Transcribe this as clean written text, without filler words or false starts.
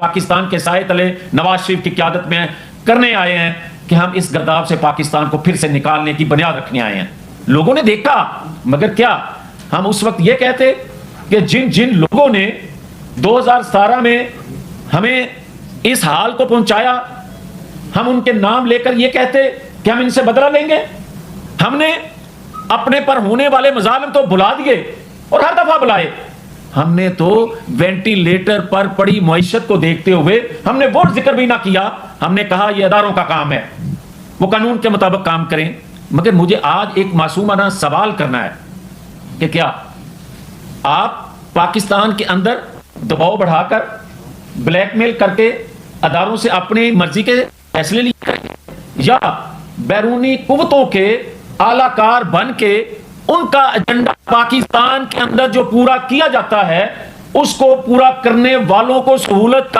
پاکستان کے سائے تلے نواز شریف کی قیادت میں کرنے آئے ہیں کہ ہم اس گرداب سے پاکستان کو پھر سے نکالنے کی بنیاد رکھنے آئے ہیں. لوگوں نے دیکھا، مگر کیا ہم اس وقت یہ کہتے کہ جن لوگوں نے 2017 میں ہمیں اس حال کو پہنچایا، ہم ان کے نام لے کر یہ کہتے کہ ہم ان سے بدلہ لیں گے؟ ہم نے اپنے پر ہونے والے مظالم تو بھلا دیے اور ہر دفعہ بلائے. ہم نے تو وینٹیلیٹر پر پڑی معیشت کو دیکھتے ہوئے ہم نے وہ ذکر بھی نہ کیا. ہم نے کہا یہ اداروں کا کام ہے، وہ قانون کے مطابق کام کریں. مگر مجھے آج ایک معصومانہ سوال کرنا ہے کہ کیا آپ پاکستان کے اندر دباؤ بڑھا کر بلیک میل کر کے اداروں سے اپنی مرضی کے فیصلے لیے کریں، یا بیرونی قوتوں کے اعلی کار بن کے ان کا ایجنڈا پاکستان کے اندر جو پورا کیا جاتا ہے اس کو پورا کرنے والوں کو سہولت کا